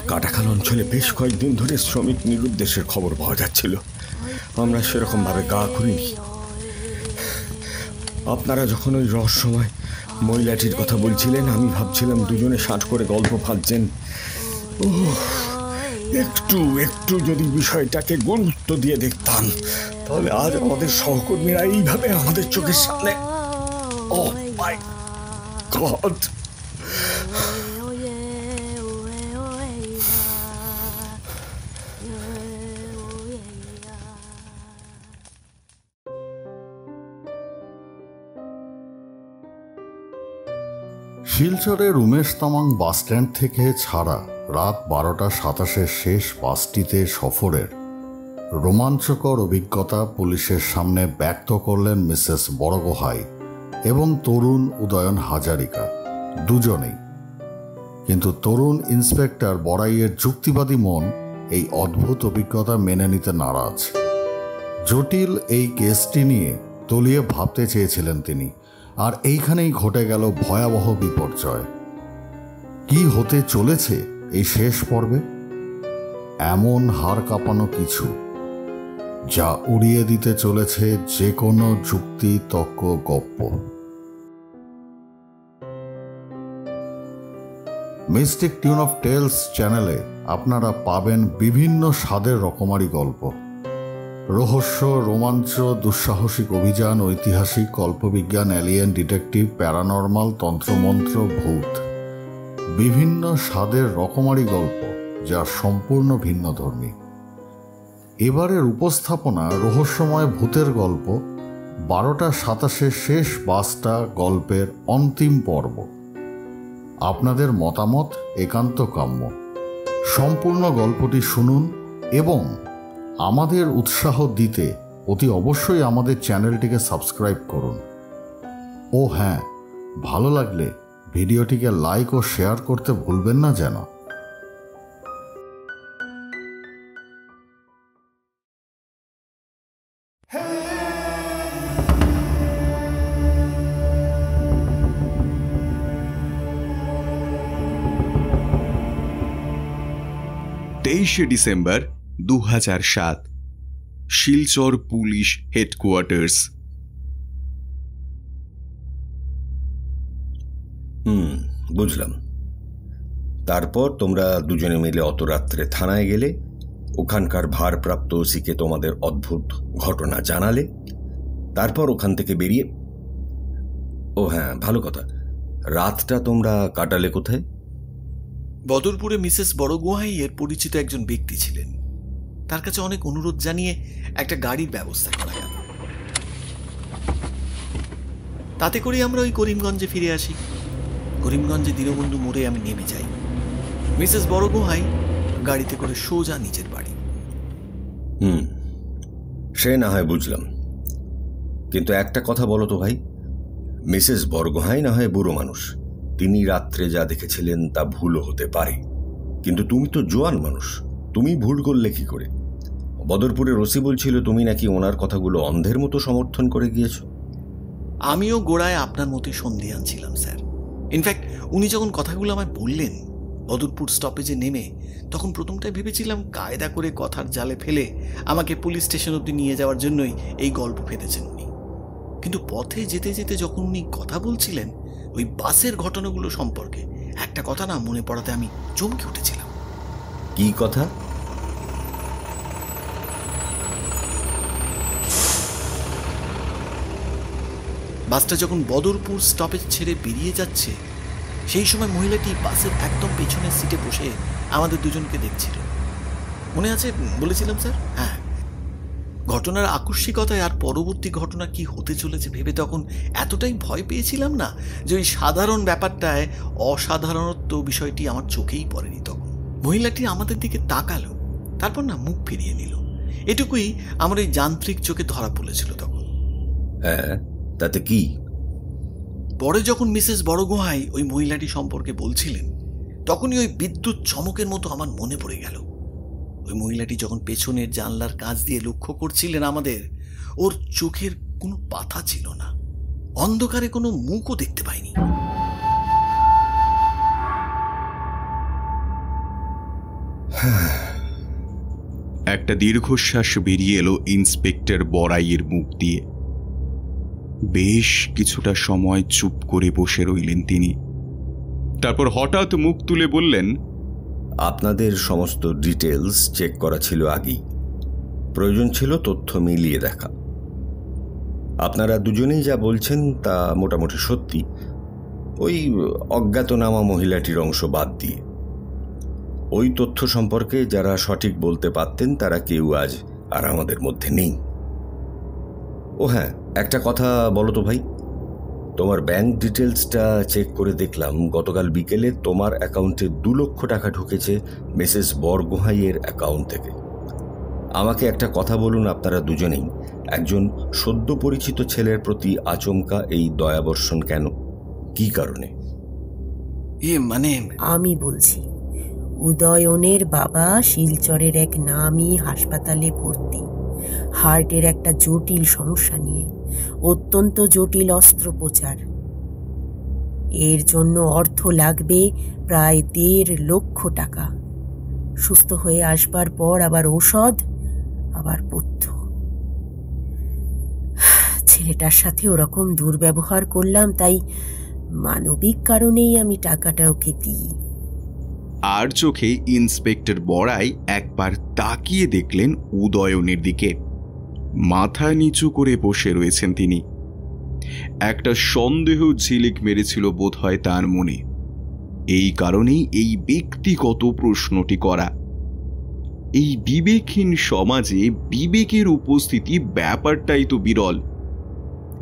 কাটাখাল অঞ্চলে বেশ কয়েকদিন ধরে শ্রমিক নিরুদ্দেশের খবর পাওয়া যাচ্ছিল। আমরা সেরকম ভাবে গা করিনি। আপনারা যখন ওই রহস্যময় মহিলাটির কথা বলছিলেন, আমি ভাবছিলাম দুজনে ষাট করে গল্প ফাঁদছেন। একটু একটু যদি বিষয়টাকে গুরুত্ব দিয়ে দেখতাম, তাহলে আজ আমাদের সহকর্মীরা এইভাবে আমাদের চোখের সামনে। ওহ মাই গড! শিলচরের উমেশ তামাং বাসস্ট্যান্ড থেকে ছাড়া রাত 12:27 শেষ বাসটিতে সফরের রোমাঞ্চকর অভিজ্ঞতা পুলিশের সামনে ব্যক্ত করলেন মিসেস বড়গোহাই এবং তরুণ উদয়ন হাজারিকা দুজনেই। কিন্তু তরুণ ইন্সপেক্টর বড়াইয়ের যুক্তিবাদী মন এই অদ্ভুত অভিজ্ঞতা মেনে নিতে নারাজ। জটিল এই কেসটি নিয়ে তলিয়ে ভাবতে চেয়েছিলেন তিনি, আর এইখানেই ঘটে গেল ভয়াবহ বিপর্যয়। কি হতে চলেছে এই শেষ পর্বে? এমন হাড় কাঁপানো কিছু যা উড়িয়ে দিতে চলেছে যে কোনো যুক্তি তর্ক গপ্প। মিস্টিক টিউন অফ টেলস চ্যানেলে আপনারা পাবেন বিভিন্ন স্বাদের রকমারি গল্প, রহস্য, রোমাঞ্চ, দুঃসাহসিক অভিযান, ঐতিহাসিক, কল্পবিজ্ঞান, এলিয়েন, ডিটেকটিভ, প্যারানর্মাল, তন্ত্রমন্ত্র, ভূত, বিভিন্ন স্বাদের রকমারি গল্প যা সম্পূর্ণ ভিন্নধর্মী। এবারের উপস্থাপনা রহস্যময় ভূতের গল্প 12:27 শেষ বাসটা গল্পের অন্তিম পর্ব। আপনাদের মতামত একান্ত কাম্য। সম্পূর্ণ গল্পটি শুনুন এবং আমাদের উৎসাহ দিতে অতি অবশ্যই আমাদের চ্যানেলটিকে সাবস্ক্রাইব করুন। ও হ্যাঁ, ভালো লাগলে ভিডিওটিকে লাইক ও শেয়ার করতে ভুলবেন না যেন। 23 ডিসেম্বর 2007, শিলচর পুলিশ হেডকোয়ার্টার্স। বুঝলাম। তারপর তোমরা দুজনে মিলে অত রাত্রে থানায় গেলে, ওখানকার ভারপ্রাপ্ত ওসিকে তোমাদের অদ্ভুত ঘটনা জানালে, তারপর ওখান থেকে বেরিয়ে। ও হ্যাঁ, ভালো কথা, রাতটা তোমরা কাটালে কোথায়? বদরপুরে মিসেস বড়গোহাইয়ের পরিচিত একজন ব্যক্তি ছিলেন। তার কাছে অনেক অনুরোধ জানিয়ে একটা গাড়ির ব্যবস্থা করা গেল। তাতে করে আমরা ওই করিমগঞ্জে ফিরে আসি। করিমগঞ্জে দীনবন্ধু মোড়ে আমি নেমে যাই। মিসেস বড়গোহাই গাড়িতে করে সোজা নিজের বাড়ি। সে না হয় বুঝলাম, কিন্তু একটা কথা বলো তো ভাই, মিসেস বড়গোহাই না হয় বুড়ো মানুষ, তিনি রাত্রে যা দেখেছিলেন তা ভুলও হতে পারে, কিন্তু তুমি তো জোয়ান মানুষ, তুমি ভুল করলে কি করে? বদরপুরের ওসি বলছিল তুমি নাকি ওনার কথাগুলো অন্ধের মতো সমর্থন করে গিয়েছ। আমিও গোড়ায় আপনার মতোই সন্দেহান ছিলাম স্যার। ইনফ্যাক্ট উনি যখন কথাগুলো আমায় বললেন বদরপুর স্টপেজে নেমে, তখন প্রথমটায় ভেবেছিলাম কায়দা করে কথার জালে ফেলে আমাকে পুলিশ স্টেশন অবধি নিয়ে যাওয়ার জন্যই এই গল্প ফেলেছেন উনি। কিন্তু পথে যেতে যেতে যখন উনি কথা বলছিলেন ওই বাসের ঘটনাগুলো সম্পর্কে, একটা কথা না মনে পড়াতে আমি চমকে উঠেছিলাম। কি কথা? বাসটা যখন বদরপুর স্টপেজ ছেড়ে বেরিয়ে যাচ্ছে, সেই সময় মহিলাটি বাসের একদম পেছনের সিটে বসে আমাদের দুজনকে দেখছিল। মনে আছে বলেছিলাম স্যার? হ্যাঁ। ঘটনার আকস্মিকতায় আর পরবর্তী ঘটনা কি হতে চলেছে ভেবে তখন এতটাই ভয় পেয়েছিলাম না যে ওই সাধারণ ব্যাপারটায় অসাধারণত্ব বিষয়টি আমার চোখেই পড়েনি। তখন মহিলাটি আমাদের দিকে তাকালো, তারপর না মুখ ফিরিয়ে নিল। এটুকুই আমার ওই যান্ত্রিক চোখে ধরা পড়েছিল তখন। হ্যাঁ, তাতে কি? পরে যখন মিসেস বড়গোহাই ওই মহিলাটি সম্পর্কে বলছিলেন, তখনই ওই বিদ্যুৎ চমকের মতো আমার মনে পড়ে গেল। ওই মহিলাটি যখন পেছনের জানলার কাছ দিয়ে লক্ষ্য করছিলেন আমাদের, ওর চোখের কোনো পাতা ছিল না, অন্ধকারে কোনো মুখও দেখতে পাইনি। একটা দীর্ঘশ্বাস বেরিয়ে এলো ইন্সপেক্টর বড়াইয়ের মুখ দিয়ে। বেশ কিছুটা সময় চুপ করে বসে রইলেন তিনি। তারপর হঠাৎ মুখ তুলে বললেন, আপনাদের সমস্ত ডিটেলস চেক করা ছিল আগেই, প্রয়োজন ছিল তথ্য মিলিয়ে দেখা। আপনারা দুজনেই যা বলছেন তা মোটামুটি সত্যি, ওই অজ্ঞাতনামা মহিলাটির অংশ বাদ দিয়ে। ওই তথ্য সম্পর্কে যারা সঠিক বলতে পারতেন তারা কেউ আজ আর আমাদের মধ্যে নেই। ও হ্যাঁ, একটা কথা বলো তো ভাই, তোমার ব্যাংক ডিটেলসটা চেক করে দেখলাম গতকাল বিকেলে তোমার অ্যাকাউন্টে 2 লক্ষ টাকা ঢুকেছে মিসেস বরগোহাইয়ের অ্যাকাউন্ট থেকে। আমাকে একটা কথা বলুন, আপনারা দুজনেই একজন সদ্য পরিচিত ছেলের প্রতি আচমকা এই দয়াবর্ষণ কেন? কি কারণে? মানে আমি বলছি, উদয়নের বাবা শিলচরের এক নামী হাসপাতালে ভর্তি, হার্টের একটা জটিল সমস্যা নিয়ে, অত্যন্ত জটিল অস্ত্রোপচার। এর জন্য অর্থ লাগবে প্রায় 1.5 লক্ষ টাকা। সুস্থ হয়ে আসবার পর আবার ঔষধ, আবার পথ্য। ছেলেটার সাথে ওরকম দুর্ব্যবহার করলাম, তাই মানবিক কারণেই আমি টাকাটা ওকে দিই। আর চোখে ইন্সপেক্টর বড়াই একবার তাকিয়ে দেখলেন উদয়নের দিকে। মাথা নিচু করে বসে রয়েছেন তিনি। একটা সন্দেহ ঝিলিক মেরেছিল বোধহয় তার মনে। এই কারণেই এই ব্যক্তিগত প্রশ্নটি করা। এই বিবেকহীন সমাজে বিবেকের উপস্থিতি ব্যাপারটাই তো বিরল।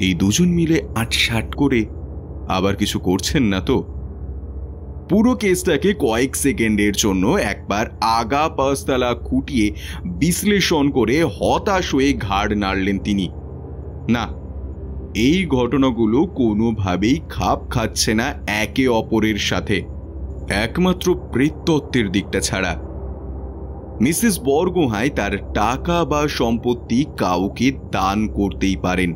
এই দুজন মিলে আটসাট করে আবার কিছু করছেন না তো? পুরো কেসটাকে কয়েক সেকেন্ডের জন্য একবার আগা পাঁচতলা খুঁটিয়ে বিশ্লেষণ করে হতাশ হয়ে ঘাড় নাড়লেন তিনি। না, এই ঘটনাগুলো কোনোভাবেই খাপ খাচ্ছে না একে অপরের সাথে, একমাত্র প্রেততত্ত্বের দিকটা ছাড়া। মিসেস বরগোহাঁই তার টাকা বা সম্পত্তি কাউকে দান করতেই পারেন।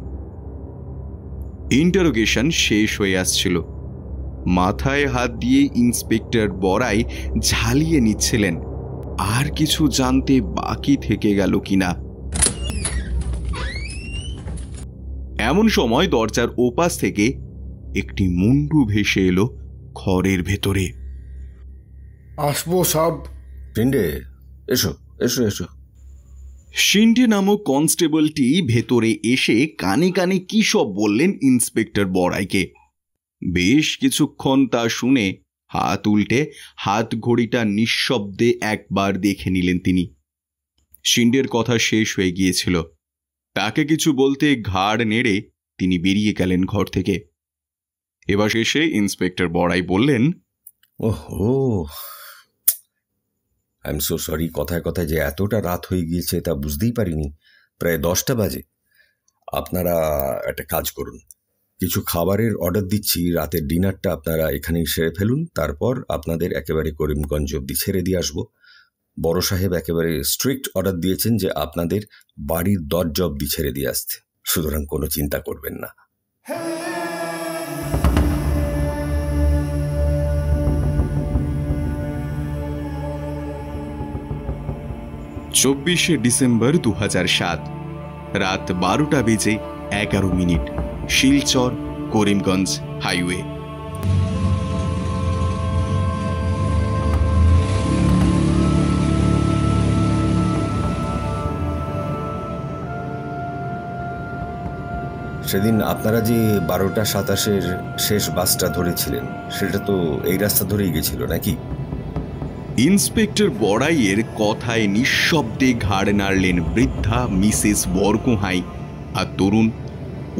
ইন্টারোগেশন শেষ হয়ে আসছিল। মাথায় হাত দিয়ে ইন্সপেক্টর বড়াই ঝালিয়ে নিচ্ছিলেন আর কিছু জানতে বাকি থেকে গেল কিনা। এমন সময় দরজার ওপাশ থেকে একটি মুন্ডু ভেসে এলো ঘরের ভেতরে। আসবো সব। শিন্ডে, এসো এসো এসো। শিন্ডে নামক কনস্টেবলটি ভেতরে এসে কানে কানে কি সব বললেন ইন্সপেক্টর বড়াইকে। বেশ কিছুক্ষণ তা শুনে হাত উল্টে হাত ঘড়িটা নিঃশব্দে একবার দেখে নিলেন তিনি। শিন্ডের কথা শেষ হয়ে গিয়েছিল। তাকে কিছু বলতে ঘাড় নেড়ে তিনি বেরিয়ে গেলেন ঘর থেকে। এবার শেষে ইন্সপেক্টর বড়াই বললেন, ওহো, আই এম সো সরি, কথায় কথায় যে এতটা রাত হয়ে গিয়েছে তা বুঝতেই পারিনি। প্রায় 10টা বাজে। আপনারা একটা কাজ করুন, কিছু খাবারের অর্ডার দিচ্ছি, রাতের ডিনারটা আপনারা এখানেই সেরে ফেলুন, তারপর আপনাদের একেবারে করিমগঞ্জ অব্দি ছেড়ে দিয়ে আসবো। বড় সাহেব একেবারে স্ট্রিক্ট অর্ডার দিয়েছেন যে আপনাদের বাড়ির দরজা অব্দি ছেড়ে দিয়ে আসতে, সুতরাং কোনো চিন্তা করবেন না। 24শে ডিসেম্বর 2007 রাত 12টা বেজে 11 মিনিট, শিলচর করিমগঞ্জ হাইওয়ে। সেদিন আপনারা যে 12:27 শেষ বাসটা ধরেছিলেন সেটা তো এই রাস্তা ধরেই গেছিল নাকি? ইন্সপেক্টর বড়াইয়ের কথায় নিঃশব্দে ঘাড় নাড়লেন বৃদ্ধা মিসেস বরগোহাঁই আর তরুণ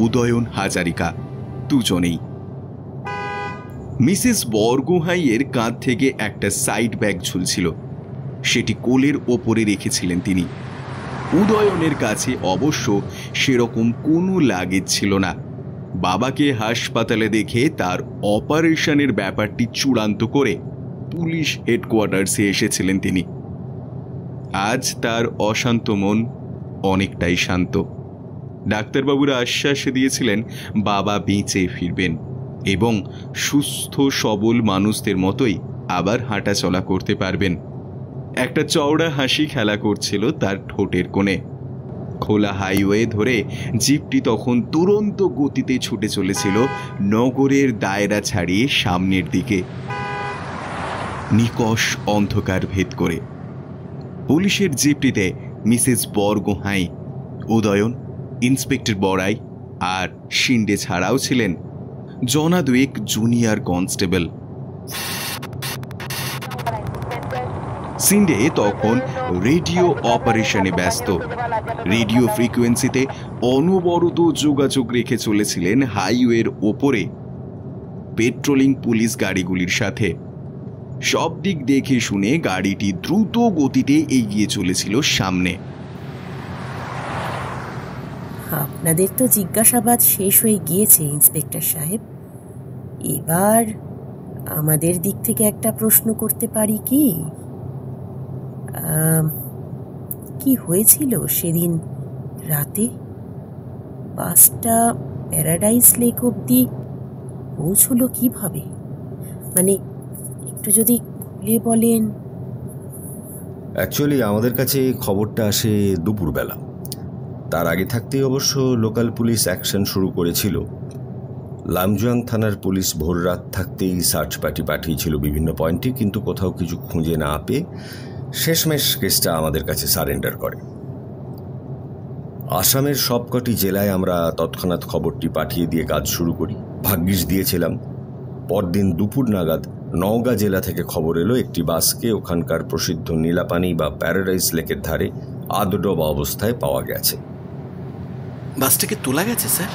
উদয়ন হাজারিকা, দুজনেই। মিসেস বরগোহাঁইয়ের কাঁধ থেকে একটা সাইড ব্যাগ ঝুলছিল, সেটি কোলের ওপরে রেখেছিলেন তিনি। উদয়নের কাছে অবশ্য সেরকম কোনো লাগেজ ছিল না। বাবাকে হাসপাতালে দেখে তার অপারেশনের ব্যাপারটি চূড়ান্ত করে পুলিশ হেডকোয়ার্টার্সে এসেছিলেন তিনি। আজ তার অশান্ত মন অনেকটাই শান্ত। ডাক্তারবাবুরা আশ্বাস দিয়েছিলেন বাবা বেঁচে ফিরবেন এবং সুস্থ সবল মানুষদের মতোই আবার হাঁটাচলা করতে পারবেন। একটা চওড়া হাসি খেলা করছিল তার ঠোঁটের কোণে। খোলা হাইওয়ে ধরে জিপটি তখন দুরন্ত গতিতে ছুটে চলেছিল নগরের দায়রা ছাড়িয়ে সামনের দিকে, নিকষ অন্ধকার ভেদ করে। পুলিশের জিপটিতে মিসেস বরগোহাঁই, উদয়ন, ইন্সপেক্টর বড়াই আর শিন্ডে ছাড়াও ছিলেন জনা দুয়েক জুনিয়র কনস্টেবল। শিন্ডে তখন রেডিও অপারেশনে ব্যস্ত। রেডিও ফ্রিকোয়েন্সিতে অনবরত যোগাযোগ রেখে চলেছিলেন হাইওয়ের ওপরে পেট্রোলিং পুলিশ গাড়িগুলির সাথে। সব দিক দেখে শুনে গাড়িটি দ্রুত গতিতে এগিয়ে চলেছিল সামনে। আপনাদের তো জিজ্ঞাসাবাদ শেষ হয়ে গিয়েছে ইন্সপেক্টর সাহেব। এবার আমাদের দিক থেকে একটা প্রশ্ন করতে পারি কি? কি হয়েছিল সেদিন রাতে? বাসটা প্যারাডাইস লেক অবধি পৌঁছলো কিভাবে? মানে একটু যদি খুলে বলেন। অ্যাকচুয়ালি আমাদের কাছে খবরটা আসে দুপুরবেলা। তার আগে থাকতেই অবশ্য লোকাল পুলিশ অ্যাকশন শুরু করেছিল। লামজুয়াং থানার পুলিশ ভোর রাত থাকতেই সার্চ পার্টি পাঠিয়েছিল বিভিন্ন পয়েন্টে, কিন্তু কোথাও কিছু খুঁজে না পেয়ে শেষমেশ কেসটা আমাদের কাছে সারেন্ডার করে। আসামের সবকটি জেলায় আমরা তৎক্ষণাৎ খবরটি পাঠিয়ে দিয়ে কাজ শুরু করি। ভাগ্যিস দিয়েছিলাম, পরদিন দুপুর নাগাদ নওগাঁ জেলা থেকে খবর এলো একটি বাসকে ওখানকার প্রসিদ্ধ নীলাপানি বা প্যারাডাইস লেকের ধারে আধডোবা অবস্থায় পাওয়া গেছে। বাসটাকে তোলা গেছে স্যার?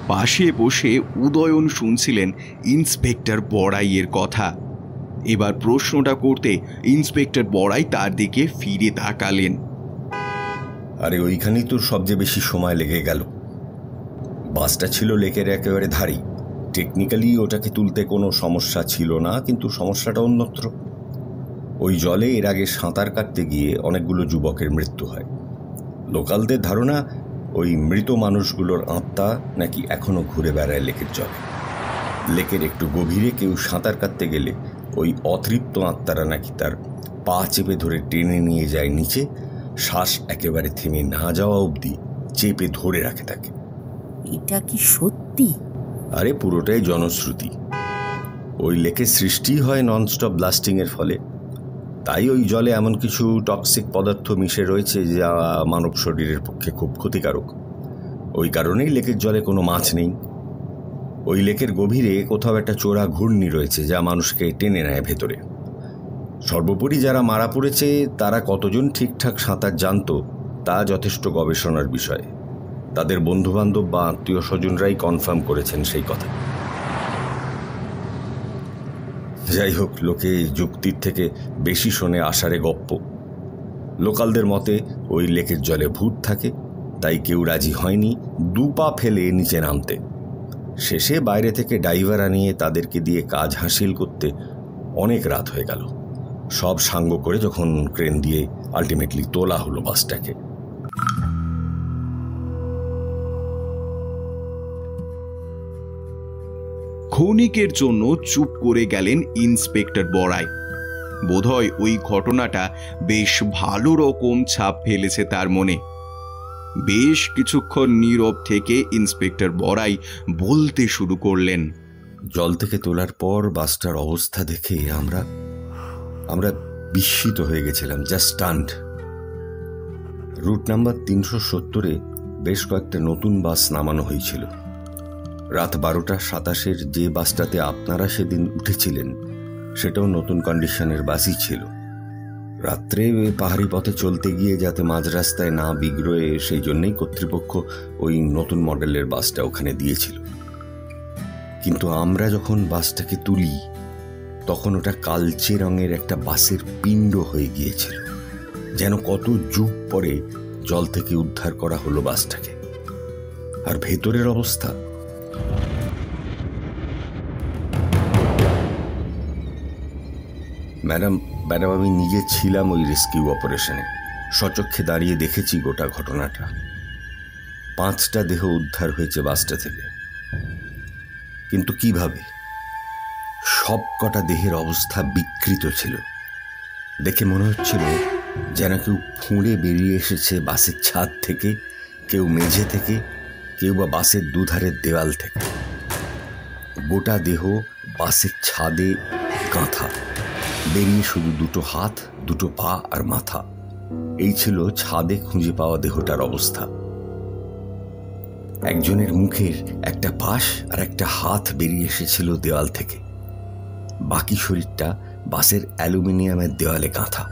পাশে বসে উদয়ন শুনছিলেন ইন্সপেক্টর বড়াইয়ের কথা। এবার প্রশ্নটা করতে ইন্সপেক্টর বড়াই তার দিকে ফিরে তাকালেন। আরে ওইখানেই তোর সবচেয়ে বেশি সময় লেগে গেল। বাসটা ছিল লেকের একেবারে ধারেই। টেকনিক্যালি ওটাকে তুলতে কোনো সমস্যা ছিল না, কিন্তু সমস্যাটা অন্যত্র। ওই জলে এর আগে সাঁতার কাটতে গিয়ে অনেকগুলো যুবকের মৃত্যু হয়। লোকালদের ধারণা ওই মৃত মানুষগুলোর আত্মা নাকি এখনো ঘুরে বেড়ায় লেকের জলে। লেকের একটু গভীরে কেউ সাঁতার কাটতে গেলে ওই অতৃপ্ত আত্মারা নাকি তার পা চেপে ধরে টেনে নিয়ে যায় নিচে, শ্বাস একেবারে থেমে না যাওয়া অবধি চেপে ধরে রাখে তাকে। এটা কি সত্যি? আরে পুরোটাই জনশ্রুতি। ওই লেকের সৃষ্টি হয় ননস্টপ ব্লাস্টিংয়ের ফলে। তাই ওই জলে এমন কিছু টক্সিক পদার্থ মিশে রয়েছে যা মানব শরীরের পক্ষে খুব ক্ষতিকারক। ওই কারণেই লেকের জলে কোনো মাছ নেই। ওই লেকের গভীরে কোথাও একটা চোরা ঘূর্ণি রয়েছে যা মানুষকে টেনে নেয় ভেতরে। সর্বোপরি যারা মারা পড়েছে তারা কতজন ঠিকঠাক সাঁতার জানত তা যথেষ্ট গবেষণার বিষয়। তাদের বন্ধুবান্ধব বা আত্মীয় স্বজনরাই কনফার্ম করেছেন সেই কথা। যাই হোক, লোকে যুক্তির থেকে বেশি শোনে আষাঢ়ে গপ্প। লোকালদের মতে ওই লেকের জলে ভূত থাকে, তাই কেউ রাজি হয়নি 2 পা ফেলে নিচে নামতে। শেষে বাইরে থেকে ডাইভার আনিয়ে তাদেরকে দিয়ে কাজ হাসিল করতে অনেক রাত হয়ে গেল। সব সাঙ্গ করে যখন ক্রেন দিয়ে আলটিমেটলি তোলা হলো বাসটাকে। ক্ষণিকের জন্য চুপ করে গেলেন ইন্সপেক্টর বড়াই। বোধহয় ওই ঘটনাটা বেশ ভালো রকম ছাপ ফেলেছে তার মনে। বেশ কিছুক্ষণ নীরব থেকে ইন্সপেক্টর বড়াই বলতে শুরু করলেন। জল থেকে তোলার পর বাসটার অবস্থা দেখে আমরা বিস্মিত হয়ে গেছিলাম, জাস্ট স্টান্ড। রুট নাম্বার 370-এ বেশ কয়েকটা নতুন বাস নামানো হয়েছিল। রাত 12:27 যে বাসটাতে আপনারা সেদিন উঠেছিলেন সেটাও নতুন কন্ডিশনের বাসই ছিল। রাত্রে পাহাড়ি পথে চলতে গিয়ে যাতে মাঝ রাস্তায় না বিগ্রহে, সেই জন্যই কর্তৃপক্ষ ওই নতুন মডেলের বাসটা ওখানে দিয়েছিল। কিন্তু আমরা যখন বাসটাকে তুলি তখন ওটা কালচে রঙের একটা বাসের পিণ্ড হয়ে গিয়েছিল, যেন কত যুগ পরে জল থেকে উদ্ধার করা হলো বাসটাকে। আর ভেতরের অবস্থা, ম্যাডাম আমি নিজে ছিলাম ওই রেস্কিউ অপারেশনে। সচক্ষে দাঁড়িয়ে দেখেছি গোটা ঘটনাটা। 5টা দেহ উদ্ধার হয়েছে বাসটা থেকে। কিন্তু কিভাবে? সব কটা দেহের অবস্থা বিকৃত ছিল। দেখে মনে হচ্ছিল যেন কেউ ফুঁড়ে বেরিয়ে এসেছে বাসের ছাদ থেকে, কেউ মেঝে থেকে, কেউ বা বাসের দুধারের দেওয়াল থেকে। গোটা দেহ বাসের ছাদে গাঁথা, বেরিয়ে শুধু দুটো হাত, দুটো পা আর মাথা। এই ছিল ছাদে খুঁজে পাওয়া দেহটার অবস্থা। একজনের মুখের একটা পাশ আর একটা হাত বেরিয়ে এসেছিল দেওয়াল থেকে, বাকি শরীরটা বাসের অ্যালুমিনিয়ামের দেওয়ালে গাঁথা।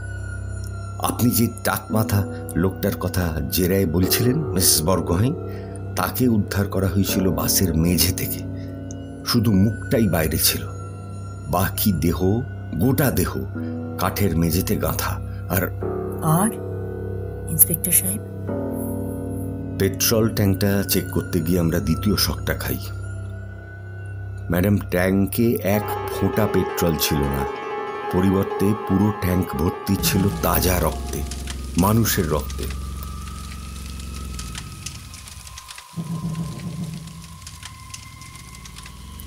আপনি যে টাকমাথা লোকটার কথা জেরায় বলছিলেন মিসেস বরগোহাঁই, তাকে উদ্ধার করা হয়েছিল বাসের মেঝে থেকে, শুধু মুখটাই বাইরে ছিল। বাকি দেহ, গোটা দেহ কাঠের মেঝেতে গাঁথা। আর ইন্সপেক্টর সাহেব, পেট্রোল ট্যাঙ্কটা চেক করতে গিয়ে আমরা দ্বিতীয় শকটা খাই। ম্যাডাম, ট্যাঙ্কে এক ফোঁটা পেট্রোল ছিল না, পরিবর্তে পুরো ট্যাঙ্ক ভর্তি ছিল তাজা রক্তে, মানুষের রক্তে।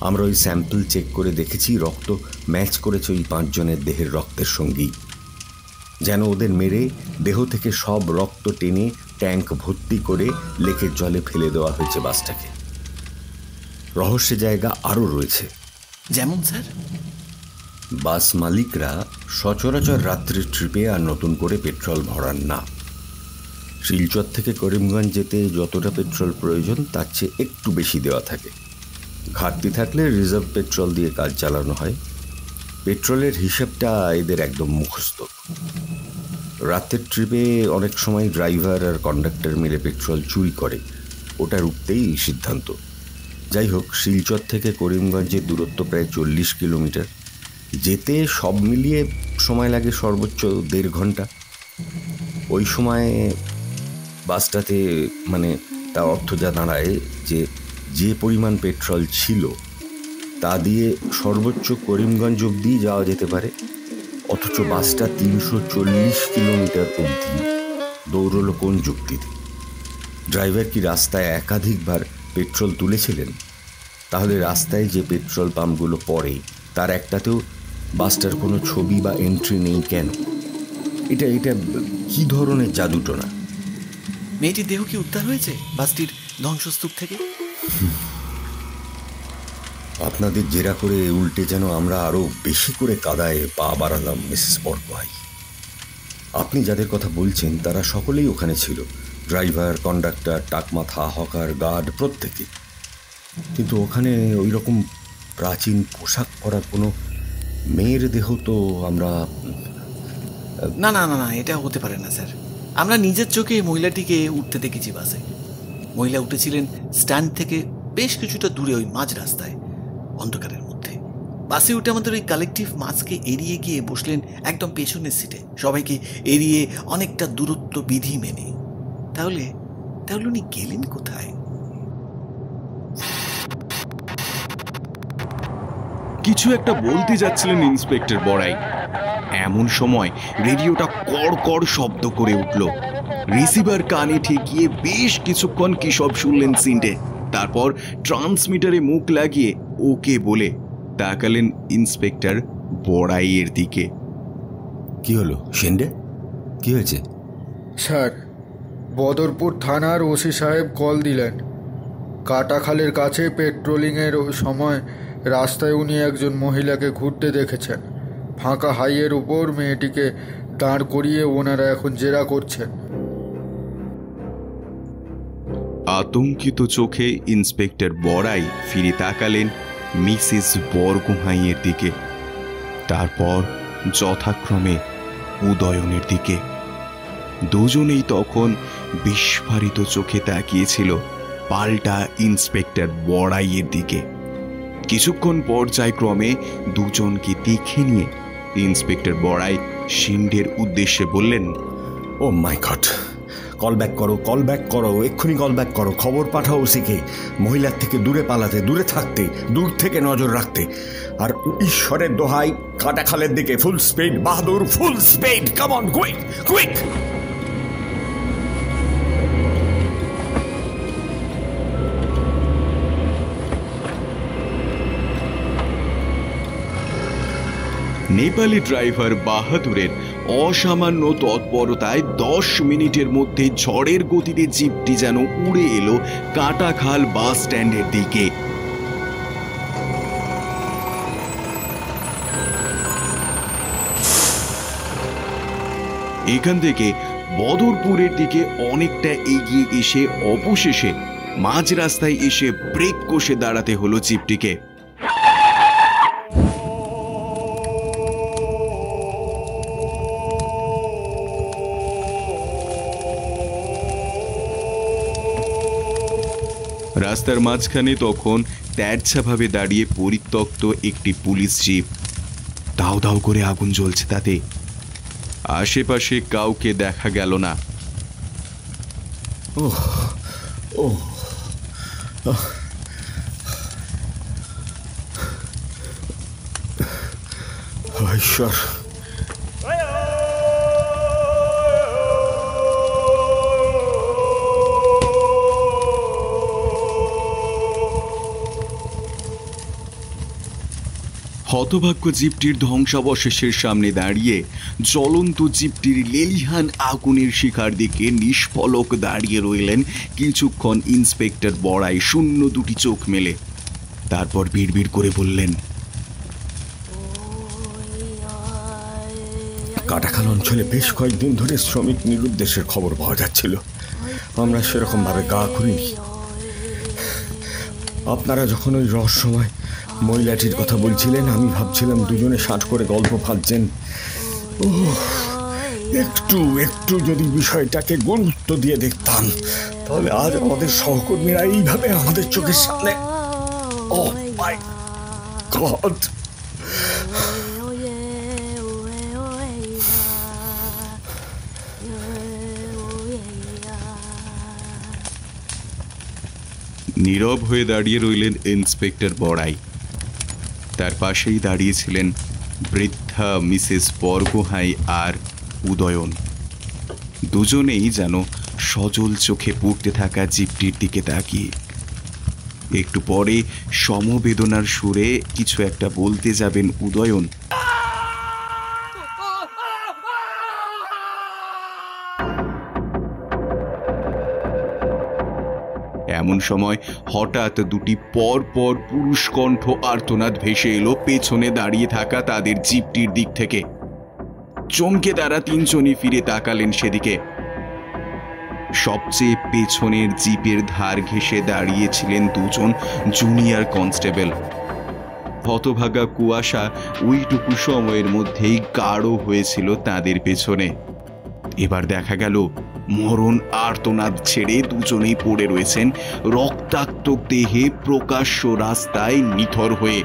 আমরা ওই স্যাম্পল চেক করে দেখেছি, রক্ত ম্যাচ করেছে ওই 5 জনের দেহের রক্তের সঙ্গেই। যেন ওদের মেরে দেহ থেকে সব রক্ত টেনে ট্যাঙ্ক ভর্তি করে লেকের জলে ফেলে দেওয়া হয়েছে বাসটাকে। রহস্যের জায়গা আরও রয়েছে। যেমন স্যার? বাস মালিকরা সচরাচর রাত্রির ট্রিপে আর নতুন করে পেট্রোল ভরান না। শিলচর থেকে করিমগঞ্জ যেতে যতটা পেট্রোল প্রয়োজন তার চেয়ে একটু বেশি দেওয়া থাকে। ঘাটতি থাকলে রিজার্ভ পেট্রোল দিয়ে কাজ চালানো হয়। পেট্রোলের হিসাবটা এদের একদম মুখস্থ। রাতের ট্রিপে অনেক সময় ড্রাইভার আর কন্ডাক্টর মিলে পেট্রোল চুরি করে, ওটা রুখতেই সিদ্ধান্ত। যাই হোক, শিলচর থেকে করিমগঞ্জের দূরত্ব প্রায় 40 কিলোমিটার। যেতে সব মিলিয়ে সময় লাগে সর্বোচ্চ 1.5 ঘন্টা। ওই সময় বাসটাতে তার অর্থ যা দাঁড়ায় যে পরিমাণ পেট্রোল ছিল তা দিয়ে সর্বোচ্চ করিমগঞ্জ অবধি যাওয়া যেতে পারে, অথচ বাসটা 340 কিলোমিটার অবধি দৌড়লো কোন যুক্তিতে? ড্রাইভার কি রাস্তায় একাধিকবার পেট্রোল তুলেছিলেন? তাহলে রাস্তায় যে পেট্রোল পাম্পগুলো পড়ে তার একটাতেও বাসটার কোনো ছবি বা এন্ট্রি নেই কেন? এটা কি ধরনের জাদুটোনা? মেয়েটির দেহ কি উদ্ধার হয়েছে বাসটির ধ্বংসস্তূপ থেকে? আপনাদের জেরা করে উল্টে যেন আমরা আরো বেশি করে কাদায় পা বাড়ালাম মিসেস বরগোহাঁই। আপনি যাদের কথা বলছেন তারা সকলেই ওখানে ছিল, ড্রাইভার, কন্ডাক্টর, টাকমাথা, হকার, গার্ড, প্রত্যেকে। কিন্তু ওখানে ওই রকম প্রাচীন পোশাক পরা কোনো মেয়ের দেহ তো আমরা... না না না না, এটা হতে পারে না স্যার। আমরা নিজের চোখে মহিলাটিকে উঠতে দেখেছি বাসে। মহিলা উঠেছিলেন স্ট্যান্ড থেকে বেশ কিছুটা দূরে, ওই মাঝ রাস্তায় অন্ধকারের মধ্যে। বাসে উঠে আমাদের ওই কালেকটিভ মাসকে এড়িয়ে গিয়ে বসলেন একদম পেছনের সিটে, সবাইকে এড়িয়ে অনেকটা দূরত্ব বিধি মেনে। তাহলে উনি গেলেন কোথায়? কিছু একটা বলতে যাচ্ছিলেন ইন্সপেক্টর বড়াই। এমন সময় রেডিওটা কড়কড় শব্দ করে উঠল। রিসিভার কানে ঠেকিয়ে বেশ কিছুক্ষণ কি সব শুনলেন সিন্টে। তারপর ট্রান্সমিটারে মুখ লাগিয়ে ওকে বলে তাকালেন ইন্সপেক্টর বড়াইয়ের দিকে। কি হলো সেন্ডে? কি হয়েছে? স্যার, বদরপুর থানার ওসি সাহেব কল দিলেন। কাটাখালের কাছে পেট্রোলিংয়ের সময় রাস্তায় উনি একজন মহিলাকে ঘুরতে দেখেছেন। ফাঁকা হাইয়ের উপর মেয়েটিকে দাঁড় করিয়ে ওনারা এখন জেরা করছেন। আতঙ্কিত চোখে ইন্সপেক্টর বড়াই ফিরে তাকালেন মিসেস বরগোহাঁইয়ের দিকে, তারপর যথাক্রমে উদয়নের দিকে। দুজনেই তখন বিস্ফারিত চোখে তাকিয়েছিল পাল্টা ইন্সপেক্টর বড়াইয়ের দিকে। কিছুক্ষণ পর্যায়ক্রমে দুজনকে দেখে নিয়ে ইন্সপেক্টর বড়াই সিন্ডের উদ্দেশ্যে বললেন, ও মাই গড, কল ব্যাক করো, এক্ষুনি কল ব্যাক করো। খবর পাঠাও ওসিকে, মহিলার থেকে দূরে পালাতে, দূরে থাকতে, দূর থেকে নজর রাখতে। আর ঈশ্বরের দোহাই, কাটাখালের দিকে full speed Bahadur, full speed, come on, quick quick. Nepali driver বাহাদুরের অসামান্য তৎপরতায় 10 মিনিটের মধ্যে ঝড়ের গতিতে জিপটি যেন উড়ে এলো কাটাখাল বাস স্ট্যান্ডের দিকে। এখান থেকে বদরপুরের দিকে অনেকটা এগিয়ে এসে অবশেষে মাঝ রাস্তায় এসে ব্রেক কষে দাঁড়াতে হলো জিপটিকে। রাস্তার মাঝখানে তখন তেরছাভাবে দাঁড়িয়ে পরিত্যক্ত একটি পুলিশ জিপ। দাউ দাউ করে আগুন জ্বলছে তাতে। আশেপাশে কাউকে দেখা গেল না। ঈশ্বর, হতভাগ্য জিপটির ধ্বংসাবশেষের সামনে দাঁড়িয়ে জ্বলন্ত জিপটির লেলিহান আগুনের শিখার দিকে নিষ্পলক দাঁড়িয়ে রইলেন কিছুক্ষণ ইন্সপেক্টর বড়াই শূন্য দুটি চোখ মেলে। তারপর বিড়বিড় করে বললেন, কাটাখাল অঞ্চলে বেশ কয়েকদিন ধরে শ্রমিক নিরুদ্দেশের খবর পাওয়া যাচ্ছিল। আমরা সেরকম ভাবে গা করিনি। আপনারা যখন ওই রহস্যময় মহিলাটির কথা বলছিলেন, আমি ভাবছিলাম দুজনে ষাট করে গল্প ফাঁদছেন। একটু যদি বিষয়টাকে গুরুত্ব দিয়ে দেখতাম, তাহলে আজ আমাদের সহকর্মীরা এইভাবে আমাদের চোখের সামনে। Oh my God! নীরব হয়ে দাঁড়িয়ে রইলেন ইন্সপেক্টর বড়াই। তার পাশেই দাঁড়িয়েছিলেন বৃদ্ধা মিসেস বরগোহাঁই আর উদয়ন। দুজনেই যেন সজল চোখে পড়তে থাকা জিপটির দিকে তাকিয়ে। একটু পরে সমবেদনার সুরে কিছু একটা বলতে যাবেন উদয়ন, এমন সময় হঠাৎ দুটি পর পর পুরুষ কণ্ঠ আর্তনাদ ভেসে এলো পেছনে দাঁড়িয়ে থাকা তাদের জিপটির দিক থেকে। চমকে তারা তিনজনই ফিরে তাকালেন সেদিকে। সবচেয়ে পেছনের জিপের ধার ঘেঁষে দাঁড়িয়েছিলেন দুজন জুনিয়র কনস্টেবল। হতভাগা কুয়াশা ওইটুকু সময়ের মধ্যেই গাঢ় হয়েছিল তাদের পেছনে। এবার দেখা গেল মরণ আর্তনাদ ছেড়ে দুজনেই পড়ে রয়েছেন রক্তাক্ত দেহে প্রকাশ্য রাস্তায় নিথর হয়ে।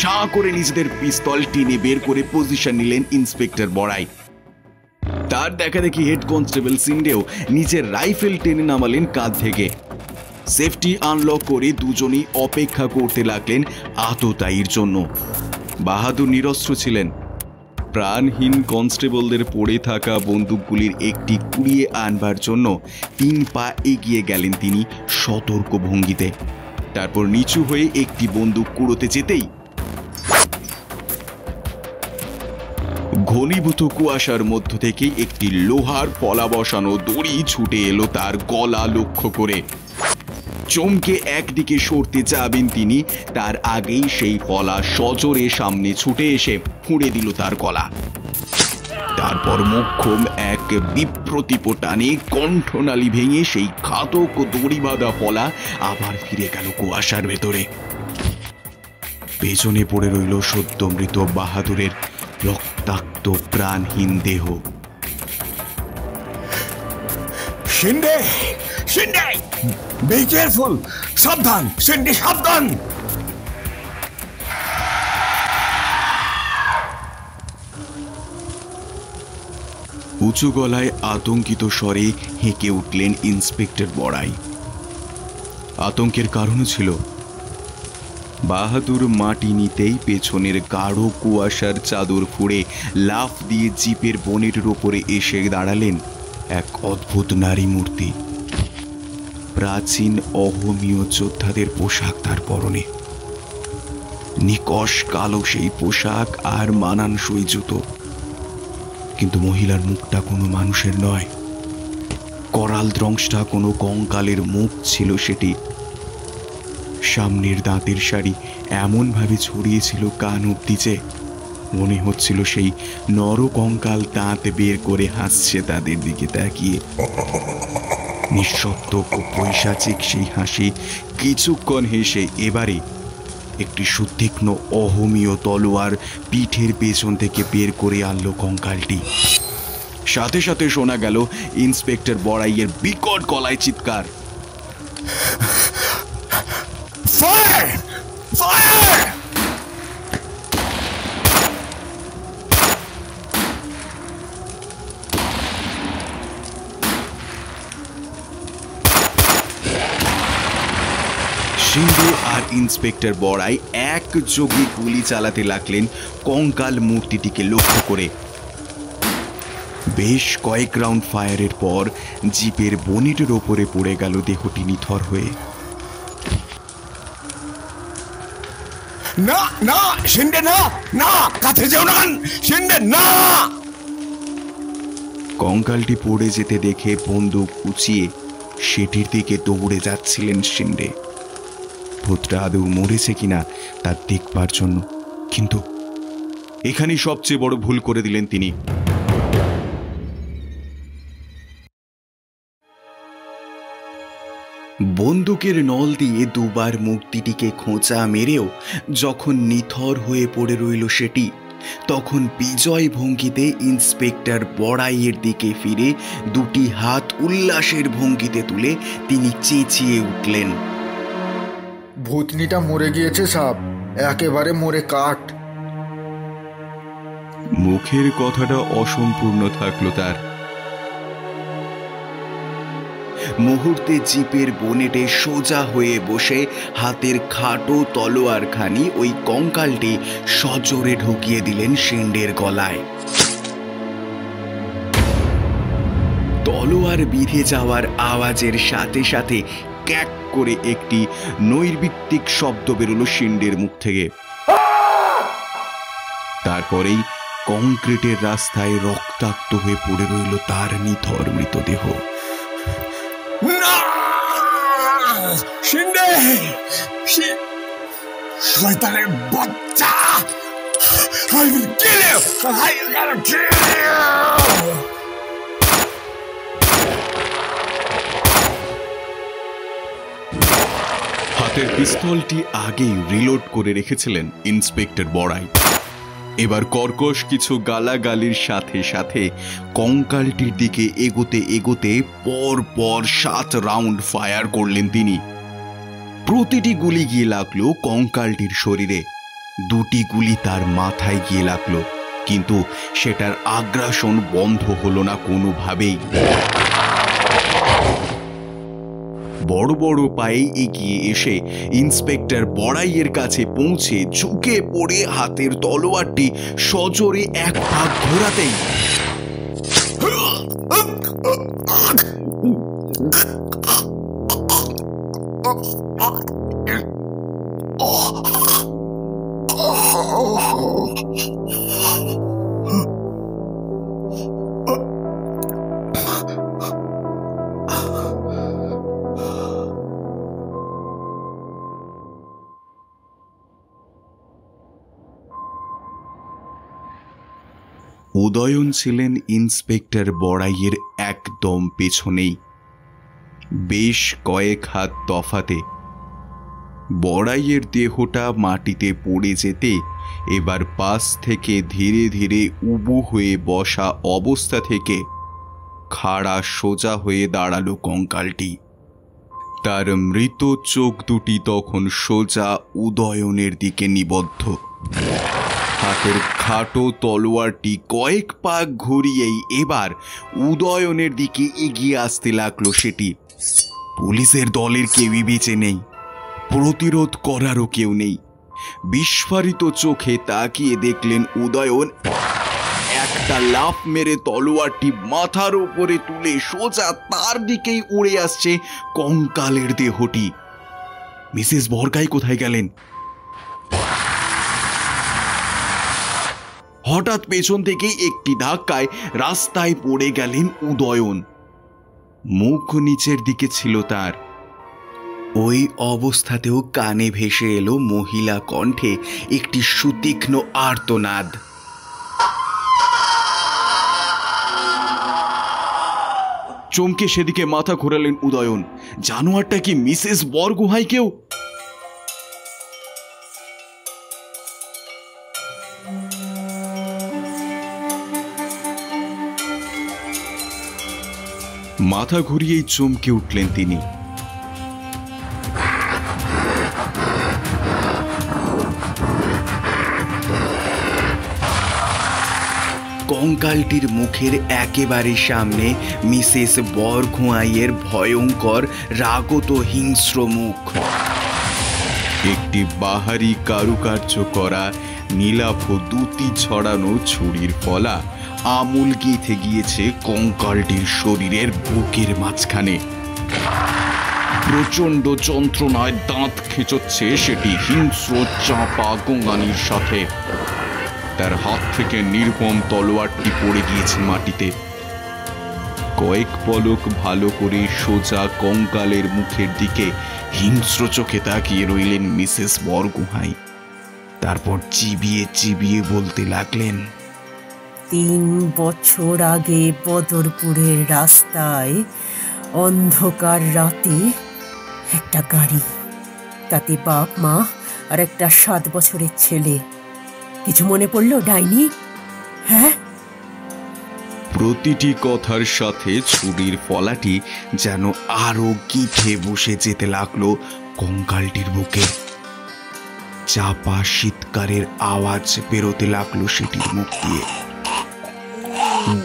শাঁ করে নিজেদের পিস্তল টেনে বের করে পজিশন নিলেন ইন্সপেক্টর বড়াই। তার দেখা দেখি হেড কনস্টেবল সিন্ডেও নিজের রাইফেল টেনে নামালেন কাঁধ থেকে। সেফটি আনলক করে দুজনেই অপেক্ষা করতে লাগলেন আততায়ীর জন্য। বাহাদুর নিরস্ত্র ছিলেন। প্রাণহীন কনস্টেবলদের পড়ে থাকা বন্দুকগুলির একটি কুড়িয়ে আনবার জন্য 3 পা এগিয়ে গেলেন তিনি সতর্ক ভঙ্গিতে। তারপর নিচু হয়ে একটি বন্দুক কুড়োতে যেতেই ঘনীভূত কুয়াশার মধ্য থেকে একটি লোহার ফলা বসানো দড়ি ছুটে এলো তার গলা লক্ষ্য করে। চমকে একদিকে সরতে যাবেন তিনি, তার আগেই সেই ফলা সজোরে সামনে ছুটে এসে ফুঁড়ে দিল তার গলা। তারপর মোক্ষম এক বিপ্রতিপ টানে কণ্ঠনালী ভেঙে সেই ঘাতক দড়ি বাঁধা ফলা আবার ফিরে গেল কুয়াশার ভেতরে। পেছনে পড়ে রইল সদ্য মৃত বাহাদুরের রক্তাক্ত প্রাণহীন দেহ। Shinde, Shinde, be careful! সাবধান শিন্ডে, সাবধান! উঁচু গলায় আতঙ্কিত স্বরে হেঁকে উঠলেন ইন্সপেক্টর বড়াই। আতঙ্কের কারণও ছিল বাহাদুর মাটি নিতেই পেছনের গাঢ় কুয়াশার চাদর ফুঁড়ে লাফ দিয়ে জিপের বনেটের ওপরে এসে দাঁড়ালেন এক অদ্ভুত নারী মূর্তি। প্রাচীন অহমীয় যোদ্ধাদের পোশাক তার পরনে। নিকশ কালো সেই পোশাক আর মানানসই জুতো, কিন্তু মহিলার মুখটা কোনো মানুষের নয়। করাল দ্রংসটা কোনো কঙ্কালের মুখ ছিল সেটি। সামনের দাঁতের সারি এমনভাবে ছড়িয়েছিল কান অব্দি যে মনে হচ্ছিল সেই নর কঙ্কাল দাঁত বের করে হাসছে তাদের দিকে তাকিয়ে। নিঃশব্দ ও পৈশাচিক সেই হাসি কিছুক্ষণ হেসে এবারে একটি সুতীক্ষ্ণ অহমীয় তলোয়ার পিঠের পেছন থেকে বের করে আনলো কঙ্কালটি। সাথে সাথে শোনা গেল ইন্সপেক্টর বড়াইয়ের বিকট গলায় চিৎকার, ফায়ার! ফায়ার! সিন্ধু আর ইন্সপেক্টর বড়াই একযোগে গুলি চালাতে লাগলেন কঙ্কাল মূর্তিটিকে লক্ষ্য করে। বেশ কয়েক রাউন্ড ফায়ারের পর জিপের বনেটের ওপরে পড়ে গেল দেহটি নিথর হয়ে। না না শিন্ডে, না না, কাছে যেও না শিন্ডে, না। কঙ্কালটি পড়ে যেতে দেখে বন্দুক উঁচিয়ে সেটির দিকে দৌড়ে যাচ্ছিলেন শিন্ডে, ভূতটা আদৌ মরেছে কিনা তা দেখবার জন্য। কিন্তু এখানেই সবচেয়ে বড় ভুল করে দিলেন তিনি। বন্দুকের নল দিয়ে দুবার মূর্তিটিকে খোঁচা মেরেও যখন নিথর হয়ে পড়ে রইল সেটি, তখন বিজয় ভঙ্গিতে ইন্সপেক্টর বড়াইয়ের দিকে ফিরে দুটি হাত উল্লাসের ভঙ্গিতে তুলে তিনি চেঁচিয়ে উঠলেন, ভূতনিটা মরে গিয়েছে সাব, একেবারে মরে কাঠ। মুখের কথাটা অসম্পূর্ণ থাকলো তার। মুহূর্তে জিপের বনেটে সোজা হয়ে বসে হাতের খাটো তলোয়ারখানি ওই কঙ্কালটি সজোরে ঢুকিয়ে দিলেন শিন্ডের গলায়। তলোয়ার বিঁধে যাওয়ার আওয়াজের সাথে সাথে ক্যাক করে একটি নৈর্বিত্তিক শব্দ বেরোলো শিন্ডের মুখ থেকে। তারপরেই কংক্রিটের রাস্তায় রক্তাক্ত হয়ে পড়ে রইল তার নিথর মৃতদেহ। না শিন্ডে, শয়তানের বাচ্চা! I will kill you! I will kill you! হাতের পিস্তলটি আগেই রিলোড করে রেখেছিলেন ইন্সপেক্টর বড়াই। এবার কর্কশ কিছু গালাগালির সাথে সাথে কঙ্কালটির দিকে এগোতে এগোতে পর পর 7 রাউন্ড ফায়ার করলেন তিনি। প্রতিটি গুলি গিয়ে লাগলো কঙ্কালটির শরীরে, 2টি গুলি তার মাথায় গিয়ে লাগলো, কিন্তু সেটার আগ্রাসন বন্ধ হলো না কোনোভাবেই। বড় বড় পায়ে এগিয়ে এসে ইন্সপেক্টর বড়াইয়ের কাছে পৌঁছে ঝুঁকে পড়ে হাতের তলোয়ারটি সজোরে এক ভাগ ঘোরাতেই উদয়ন ছিলেন ইন্সপেক্টর বড়াইয়ের একদম পেছনেই, বেশ কয়েক হাত তফাতে। বড়াইয়ের দেহটা মাটিতে পড়ে যেতে এবার পাশ থেকে ধীরে ধীরে উবু হয়ে বসা অবস্থা থেকে খাড়া সোজা হয়ে দাঁড়ালো কঙ্কালটি। তার মৃত চোখ দুটি তখন সোজা উদয়নের দিকে নিবদ্ধ। হাতের খাটো তলোয়ারটি কয়েক পাক ঘুরিয়েই এবার উদয়নের দিকে এগিয়ে আসতে লাগলো সেটি। পুলিশের দলের কেউই বেঁচে নেই, প্রতিরোধ করারও কেউ নেই। বিস্ফারিত চোখে তাকিয়ে দেখলেন উদয়ন একটা লাফ মেরে তলোয়ারটি মাথার উপরে তুলে সোজা তার দিকেই উড়ে আসছে কঙ্কালের দেহটি। মিসেস বরগাই কোথায় গেলেন? হঠাৎ পেছন থেকে একটি ধাক্কায় রাস্তায় পড়ে গেলেন উদয়ন। মুখ নিচের দিকে ছিল তার। ওই অবস্থাতেও কানে ভেসে এলো মহিলা কণ্ঠে একটি সুতীক্ষ্ণ আর্তনাদ। চমকে সেদিকে মাথা ঘোরালেন উদয়ন। জানোয়ারটা কি মিসেস বরগুহাইকেও? মাথা ঘুরিয়েই চমকে উঠলেন তিনি। কঙ্কালটির মুখের একেবারে সামনে মিসেস বরগুহাইয়ের ভয়ঙ্কর রাগত হিংস্র মুখ। একটি বাহারি কারুকার্য করা নীলাভ দুটি ছড়ানো ছুরির ফলা আমূল গেঁথে গিয়েছে কঙ্কালটির শরীরের বুকের মাঝখানে। প্রচণ্ড যন্ত্রণায় দাঁত খেচোচ্ছে সেটি হিংস্র চাপা গোঙানির সাথে। তার হাত থেকে নির্মম তলোয়ারটি পড়ে গিয়েছে মাটিতে। কয়েক পলক ভালো করে সোজা কঙ্কালের মুখের দিকে হিংস্র চোখে তাকিয়ে রইলেন মিসেস বরগুহাই। তারপর চিবিয়ে চিবিয়ে বলতে লাগলেন, 3 বছর আগে বদরপুরের রাস্তায় অন্ধকার রাতে একটা গাড়ি, তাতে বাপ মা আর একটা 7 বছরের ছেলে। কিছু মনে পড়লো ডাইনি? হ্যাঁ। প্রতিটি কথার সাথে ছুরির ফলাটি যেন আরো গিঁথে বসে যেতে লাগলো কঙ্কালটির বুকে। চাপা শীতকারের আওয়াজ বেরোতে লাগলো সেটির মুখ দিয়ে।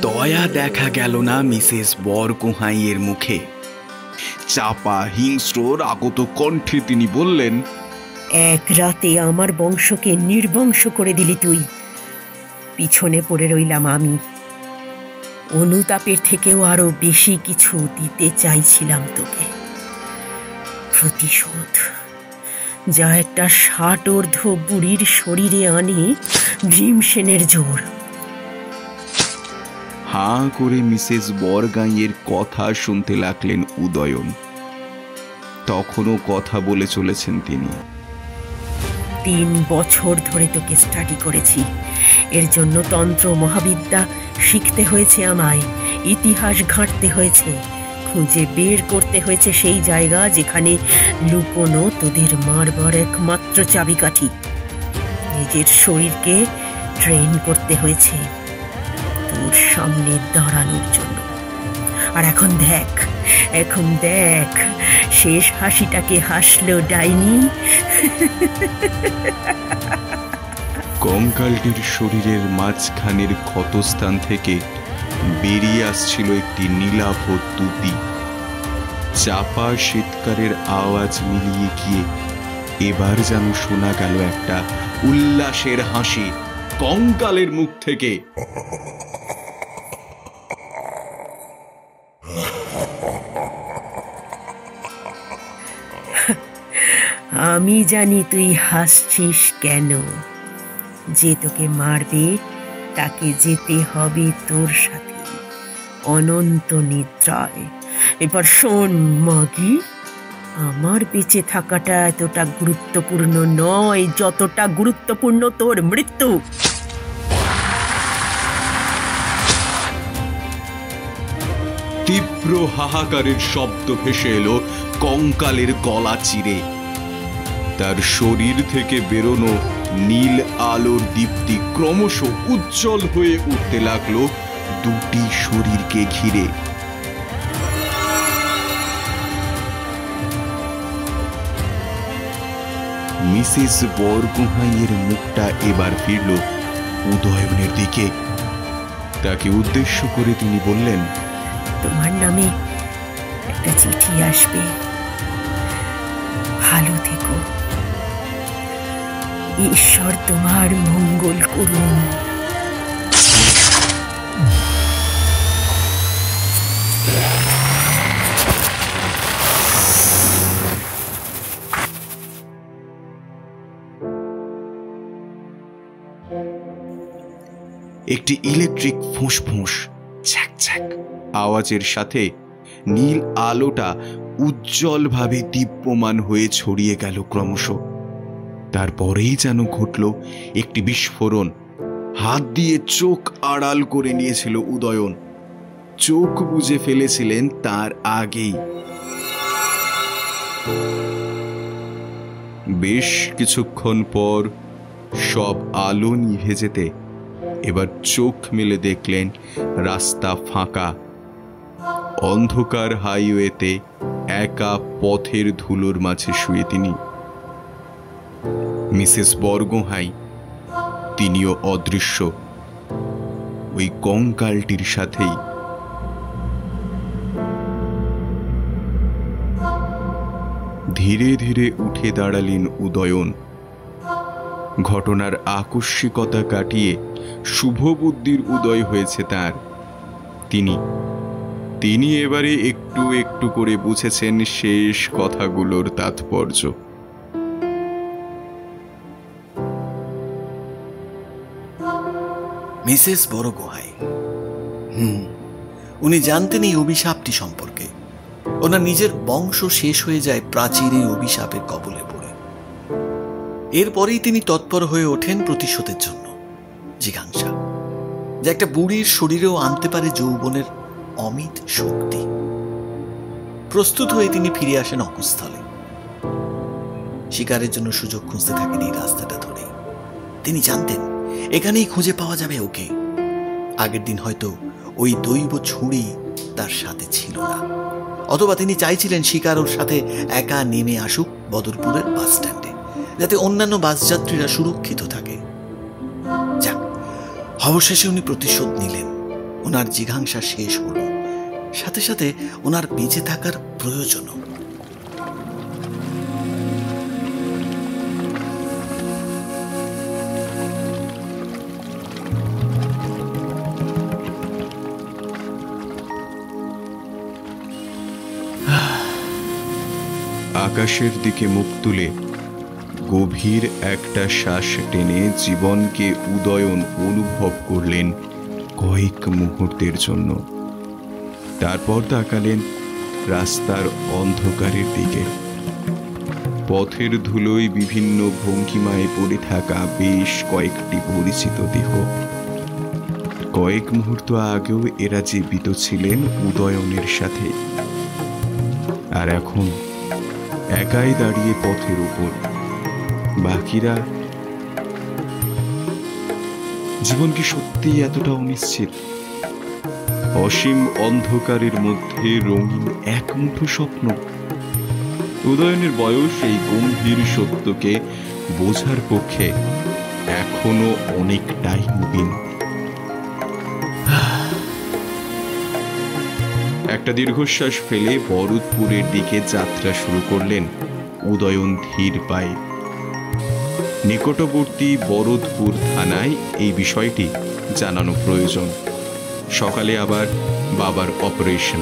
দয়া দেখা গেল না মিসেস বরগুহাইয়ের মুখে। চাপা হিংস্র রাগত কণ্ঠে তিনি বললেন, এক রাতে আমার বংশকে নির্বংশ করে দিলি তুই, পিছনে পড়ে রইলাম আমি। অনুতাপের থেকেও আরো বেশি কিছু দিতে চাইছিলাম তোকে, প্রতিশোধ, যা একটা 60 বুড়ির শরীরে আনে ভীমসেনের জোর। হাঁ করে মিসেস বরগাইয়ের কথা শুনতে লাগলেন উদয়ন। তখনও কথা বলে চলেছেন তিনি। 3 বছর ধরে তোকে স্টাডি করেছি। এর জন্য তন্ত্র মহাবিদ্যা শিখতে হয়েছে আমায়, ইতিহাস ঘাঁটতে হয়েছে, খুঁজে বের করতে হয়েছে সেই জায়গা যেখানে লুকোনো তোদের মারবার একমাত্র চাবিকাঠি। নিজের শরীরকে ট্রেন করতে হয়েছে তোর সামনে দাঁড়ানোর জন্য। আর এখন দেখ শেষ হাসিটাকে হাসলো ডাইনি। কঙ্কালটির শরীরের মাঝখানের ক্ষতস্থান থেকে বেরিয়ে আসছিল একটি নীলাভ তুতি। চাপা শীতকারের আওয়াজ মিলিয়ে গিয়ে এবার যেন শোনা গেল একটা উল্লাসের হাসি কঙ্কালের মুখ থেকে। আমি জানি তুই হাসছিস কেন। যে তোকে মারবে তাকে যেতে হবে তোর সাথে অনন্ত নিদ্রায়। এবার শোন মাগি, আমার বেঁচে থাকাটা এতটা গুরুত্বপূর্ণ নয় যতটা গুরুত্বপূর্ণ তোর মৃত্যু। তীব্র হাহাকারের শব্দ ভেসে এলো কঙ্কালের গলা চিরে। তার শরীর থেকে বেরোনো নীল আলোর দীপ্তি ক্রমশ উজ্জ্বল হয়ে উঠতে লাগলো দুটি শরীরকে ঘিরে। মিসেস বরগুহাইয়ের মুখটা এবার ফিরল উদয়নের দিকে। তাকে উদ্দেশ্য করে তিনি বললেন, তোমার নামে একটা চিঠি আসবে, ভালো থেকো, ঈশ্বর তোমার মঙ্গল করুন। একটি ইলেকট্রিক ফুঁসফুঁস ছ্যাক ছ্যাক আওয়াজের সাথে নীল আলোটা উজ্জ্বলভাবে দীপ্যমান হয়ে ছড়িয়ে গেল ক্রমশ। তারপরেই যেন ঘটল একটি বিস্ফোরণ। হাত দিয়ে চোখ আড়াল করে নিয়েছিল উদয়ন। চোখ বুজে ফেলেছিলেন তার আগেই। বেশ কিছুক্ষণ পর সব আলো নিভে যেতে এবার চোখ মেলে দেখলেন রাস্তা ফাঁকা। অন্ধকার হাইওয়েতে একা পথের ধুলোর মাঝে শুয়ে তিনি। মিসেস বরগোহাঁই তিনিও অদৃশ্য, ওই কঙ্কালটির সাথেই। ধীরে ধীরে উঠে দাঁড়ালেন উদয়ন। ঘটনার আকস্মিকতা কাটিয়ে শুভ বুদ্ধির উদয় হয়েছে তার। তিনি এবারে একটু একটু করে বুঝেছেন শেষ কথাগুলোর তাৎপর্য। মিসেস বরগোহাঁই, উনি জানতেন এই অভিশাপটি সম্পর্কে। ওনার নিজের বংশ শেষ হয়ে যায় প্রাচীর অভিশাপের কবলে পড়ে। এরপরেই তিনি তৎপর হয়ে ওঠেন প্রতিশোধের জন্য। জিজ্ঞাসা যে একটা বুড়ির শরীরেও আনতে পারে যৌবনের অমিত শক্তি। প্রস্তুত হয়ে তিনি ফিরে আসেন অকুস্থলে। শিকারের জন্য সুযোগ খুঁজতে থাকেন এই রাস্তাটা ধরে। তিনি জানতেন এখানেই খুঁজে পাওয়া যাবে ওকে। আগের দিন হয়তো ওই দৈব ছুরি তার সাথে ছিল না, অথবা তিনি চাইছিলেন শিকার ওর সাথে একা নেমে আসুক বদরপুরের বাস স্ট্যান্ডে, যাতে অন্যান্য বাসযাত্রীরা সুরক্ষিত থাকে। যাক, অবশেষে উনি প্রতিশোধ নিলেন। ওনার জিঘাংসা শেষ হল, সাথে সাথে ওনার বেঁচে থাকার প্রয়োজনও। আকাশের দিকে মুখ তুলে গভীর একটা শ্বাস টেনে জীবনকে উদয়ন অনুভব করলেন কয়েক মুহূর্তের জন্য। তারপর তাকালেন রাস্তার অন্ধকারের দিকে। পথের ধুলোয় বিভিন্ন ভঙ্গিমায় পড়ে থাকা বেশ কয়েকটি পরিচিত দেহ। কয়েক মুহূর্ত আগেও এরা জীবিত ছিলেন উদয়নের সাথে, আর এখন একাই দাঁড়িয়ে পথের উপর। বাকিরা জীবন কি সত্যি এতটা অনিশ্চিত? অসীম অন্ধকারের মধ্যে রঙিন এক মুঠো স্বপ্ন। উদয়নের বয়স এই গম্ভীর সত্যকে বোঝার পক্ষে এখনো অনেকটাই নবীন। একটা দীর্ঘশ্বাস ফেলে বরদপুরের দিকে যাত্রা শুরু করলেন উদয়ন ধীর পায়ে। নিকটবর্তী বরদপুর থানায় এই বিষয়টি জানানো প্রয়োজন। সকালে আবার বাবার অপারেশন।